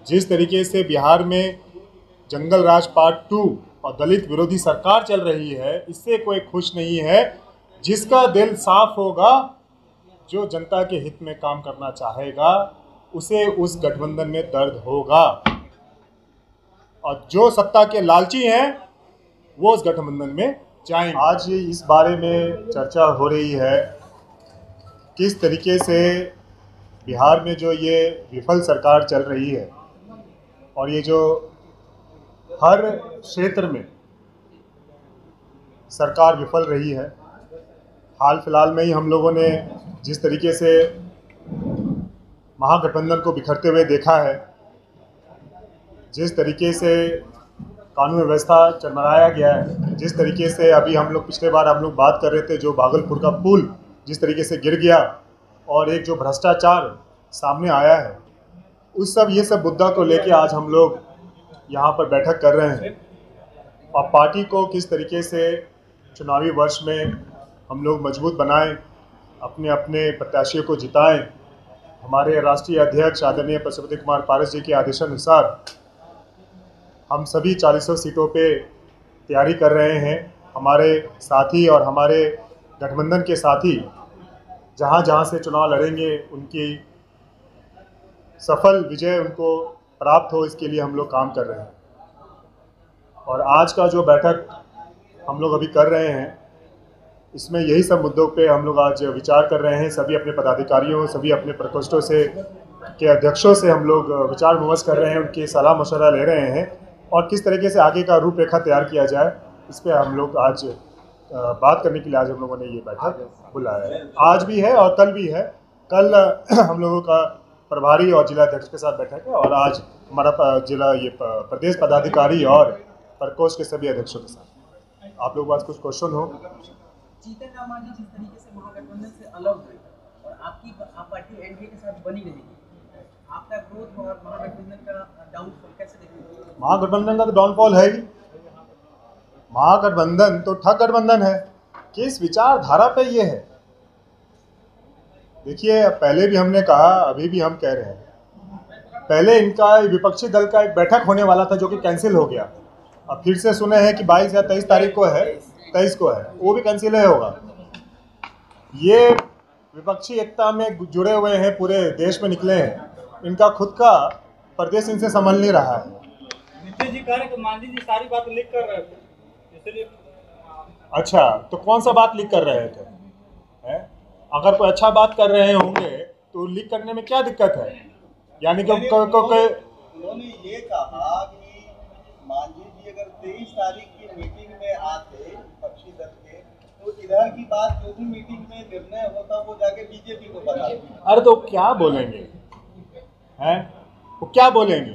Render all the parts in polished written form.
जिस तरीके से बिहार में जंगल राज पार्ट 2 और दलित विरोधी सरकार चल रही है, इससे कोई खुश नहीं है। जिसका दिल साफ होगा, जो जनता के हित में काम करना चाहेगा, उसे उस गठबंधन में दर्द होगा। और जो सत्ता के लालची हैं वो उस गठबंधन में जाएंगे। आज इस बारे में चर्चा हो रही है किस तरीके से बिहार में जो ये विफल सरकार चल रही है और ये जो हर क्षेत्र में सरकार विफल रही है। हाल फिलहाल में ही हम लोगों ने जिस तरीके से महागठबंधन को बिखरते हुए देखा है, जिस तरीके से कानून व्यवस्था चरमराया गया है, जिस तरीके से अभी हम लोग पिछले बार हम लोग बात कर रहे थे, जो भागलपुर का पुल जिस तरीके से गिर गया और एक जो भ्रष्टाचार सामने आया है, ये सब मुद्दा को लेके आज हम लोग यहाँ पर बैठक कर रहे हैं। और पार्टी को किस तरीके से चुनावी वर्ष में हम लोग मजबूत बनाएं, अपने अपने प्रत्याशियों को जिताएं। हमारे राष्ट्रीय अध्यक्ष आदरणीय पशुपति कुमार पारस जी के आदेशानुसार हम सभी 40 सीटों पे तैयारी कर रहे हैं। हमारे साथी और हमारे गठबंधन के साथी जहाँ जहाँ से चुनाव लड़ेंगे, उनकी सफल विजय उनको प्राप्त हो, इसके लिए हम लोग काम कर रहे हैं। और आज का जो बैठक हम लोग अभी कर रहे हैं, इसमें यही सब मुद्दों पे हम लोग आज विचार कर रहे हैं। सभी अपने पदाधिकारियों, सभी अपने प्रकोष्ठों से के अध्यक्षों से हम लोग विचार विमर्श कर रहे हैं, उनकी सलाह मशवरा ले रहे हैं और किस तरीके से आगे का रूपरेखा तैयार किया जाए, इस पर हम लोग आज बात करने के लिए आज हम लोगों ने ये बैठक बुलाया है। आज भी है और कल भी है। कल हम लोगों का प्रभारी और जिला अध्यक्ष के साथ बैठक है और आज हमारा प्रदेश पदाधिकारी और प्रकोष्ठ के सभी अध्यक्षों के साथ। आप लोगों के पास कुछ क्वेश्चन हो? जीतन राम मांझी जिस तरीके से महागठबंधन से अलग हुए और आप पार्टी एनडीए के साथ बनी रहेगी, आपका ग्रोथ और महागठबंधन का डाउनफॉल कैसे देखेंगे? महागठबंधन का तो डाउनफॉल है ही। महागठबंधन तो ठग गठबंधन है। किस विचारधारा पे ये है? देखिए, पहले भी हमने कहा, अभी भी हम कह रहे हैं, पहले इनका विपक्षी दल का एक बैठक होने वाला था जो कि कैंसिल हो गया। अब फिर से सुने हैं कि 22 या 23 तारीख को है, 23 को है, वो भी कैंसिल ही होगा। ये विपक्षी एकता में जुड़े हुए हैं, पूरे देश में निकले हैं, इनका खुद का प्रदेश इनसे संभल नहीं रहा है। नीतीश जी कह रहे कि मांझी जी सारी बात लीक कर रहे थे, इसलिए। अच्छा, तो कौन सा बात लीक कर रहे थे? अगर कोई अच्छा बात कर रहे होंगे तो लीक करने में क्या दिक्कत है? यानी कि उन्होंने ये कहा कि मांझी जी अगर 23 तारीख की मीटिंग में आते विपक्षी दल के, तो इधर की बात जो भी मीटिंग में निर्णय होता वो जाके बीजेपी को बताते। अरे तो क्या बोलेंगे? हैं? वो क्या बोलेंगे?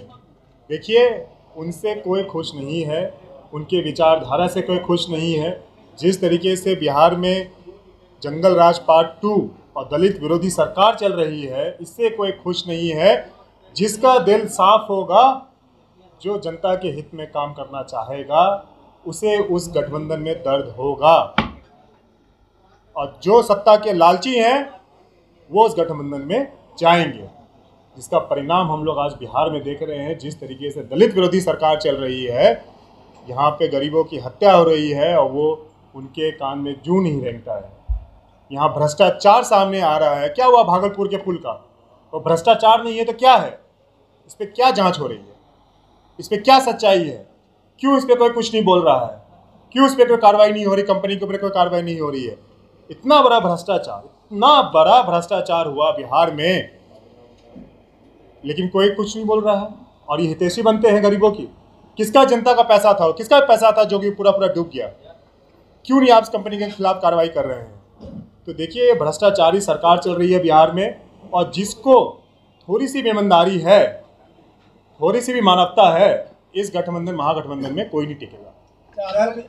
देखिए, उनसे कोई खुश नहीं है, उनके विचारधारा से कोई खुश नहीं है। जिस तरीके से बिहार में जंगल राज पार्ट 2 और दलित विरोधी सरकार चल रही है, इससे कोई खुश नहीं है। जिसका दिल साफ होगा, जो जनता के हित में काम करना चाहेगा, उसे उस गठबंधन में दर्द होगा। और जो सत्ता के लालची हैं वो उस गठबंधन में जाएंगे, जिसका परिणाम हम लोग आज बिहार में देख रहे हैं। जिस तरीके से दलित विरोधी सरकार चल रही है, यहाँ पे गरीबों की हत्या हो रही है और वो उनके कान में जूं नहीं रेंगता है। यहाँ भ्रष्टाचार सामने आ रहा है। क्या हुआ भागलपुर के पुल का? तो भ्रष्टाचार नहीं है तो क्या है? इस पर क्या जांच हो रही है? इस पर क्या सच्चाई है? क्यों इस पर कोई कुछ नहीं बोल रहा है? क्यों इस पर कोई कार्रवाई नहीं हो रही? कंपनी के ऊपर कोई कार्रवाई नहीं हो रही है? इतना बड़ा भ्रष्टाचार हुआ बिहार में, लेकिन कोई कुछ नहीं बोल रहा है। और ये हितैषी बनते हैं गरीबों की। किसका जनता का पैसा था? किसका पैसा था जो कि पूरा डूब गया? क्यों नहीं आप इस कंपनी के खिलाफ कार्रवाई कर रहे हैं? तो देखिए, भ्रष्टाचारी सरकार चल रही है बिहार में, और जिसको थोड़ी सी भी ईमानदारी है, थोड़ी सी भी मानवता है, इस महागठबंधन में कोई नहीं टिकेगा। थर्ड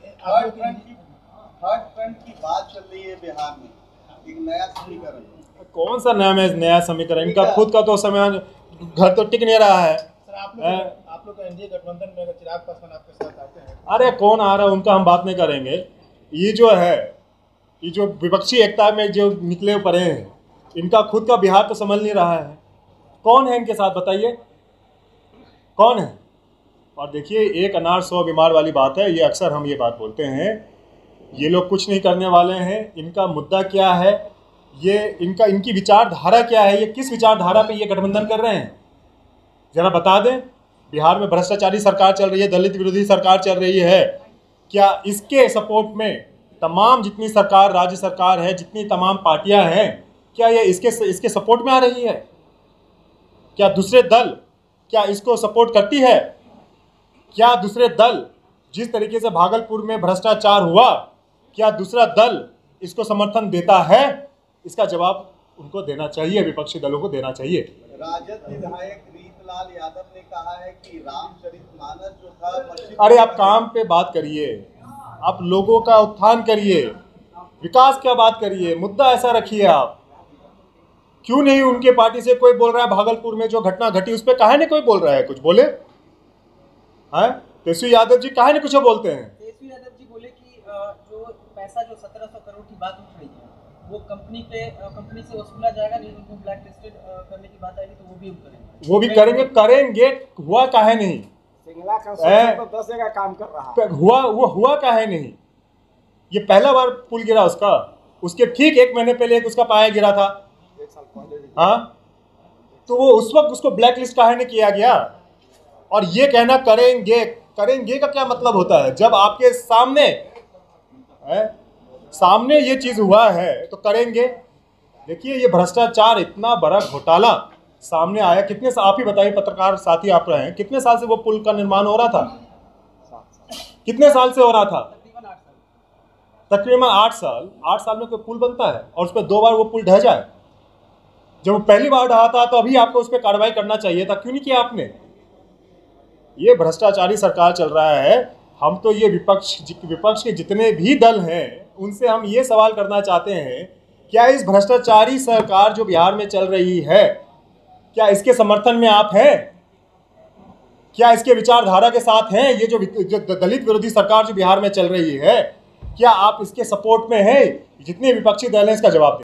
फ्रंट की बात चल रही है बिहार में, एक नया समीकरण। कौन सा नया समीकरण? इनका खुद का तो समय घर तो टिक नहीं रहा है। सर, आप लोग एनडीए गठबंधन में चिराग पासवान आपके साथ आते हैं? अरे कौन आ रहा है उनका हम बात नहीं करेंगे। ये जो विपक्षी एकता में जो निकले पड़े हैं, इनका खुद का बिहार तो संभल नहीं रहा है। कौन है इनके साथ बताइए? कौन है? और देखिए, एक अनार 100 बीमार वाली बात है, ये अक्सर हम ये बात बोलते हैं। ये लोग कुछ नहीं करने वाले हैं। इनका मुद्दा क्या है, ये इनकी विचारधारा क्या है, ये किस विचारधारा पे ये गठबंधन कर रहे हैं, जरा बता दें। बिहार में भ्रष्टाचारी सरकार चल रही है, दलित विरोधी सरकार चल रही है। क्या इसके सपोर्ट में तमाम जितनी सरकार, राज्य सरकार है, जितनी तमाम पार्टियां हैं, क्या ये इसके सपोर्ट में आ रही है? क्या दूसरे दल क्या इसको सपोर्ट करती है? क्या दूसरे दल, जिस तरीके से भागलपुर में भ्रष्टाचार हुआ, क्या दूसरा दल इसको समर्थन देता है? इसका जवाब उनको देना चाहिए, विपक्षी दलों को देना चाहिए। राजद विधायक रीतलाल यादव ने कहा है कि रामचरितमानस जो था, अरे आप काम पे बात करिए, आप लोगों का उत्थान करिए, विकास का बात करिए, मुद्दा ऐसा रखिए। आप क्यों नहीं, उनके पार्टी से कोई बोल रहा है भागलपुर में जो घटना घटी उस पर काहे नहीं कोई बोल रहा है? कुछ बोले हैं? तेजस्वी यादव जी काहे नहीं कुछ बोलते हैं? तेजस्वी यादव जी बोले कि जो पैसा जो 1700 करोड़ की बात उठ रही है वो कंपनी से वसूला जाएगा, नहीं उनको ब्लैक लिस्टेड करने की बात आएगी तो वो भी करेंगे। वो भी करेंगे। हुआ काहे नहीं? सिंगला कंस्ट्रक्शन तो 10 जगह काम कर रहा है। हुआ काहे नहीं? ये पहला बार पुल गिरा उसका, उसके ठीक 1 महीने पहले एक उसका पाया गिरा था। 1 साल पहले। हाँ, तो वो उस वक्त उसको ब्लैक लिस्ट काहे नहीं किया गया? और ये कहना करेंगे का क्या मतलब होता है? जब आपके सामने ये चीज हुआ है तो करेंगे। देखिए, ये भ्रष्टाचार इतना बड़ा घोटाला सामने आया, कितने आप ही बताइए, पत्रकार साथी आप रहे हैं, कितने साल से वो पुल का निर्माण हो रहा था? कितने साल से हो रहा था? तकरीबन 8 साल। 8 साल में कोई पुल बनता है और उस पर 2 बार वो पुल ढह जाए? जब वो पहली बार ढहा था तो अभी आपको उस पर कार्रवाई करना चाहिए था, क्यों नहीं किया आपने? ये भ्रष्टाचारी सरकार चल रहा है। हम तो ये विपक्ष के जितने भी दल हैं उनसे हम ये सवाल करना चाहते हैं, क्या इस भ्रष्टाचारी सरकार जो बिहार में चल रही है, क्या इसके समर्थन में आप हैं? क्या इसके विचारधारा के साथ हैं? ये जो दलित विरोधी सरकार जो बिहार में चल रही है, क्या आप इसके सपोर्ट में हैं? जितने विपक्षी दल हैं इसका जवाब दें।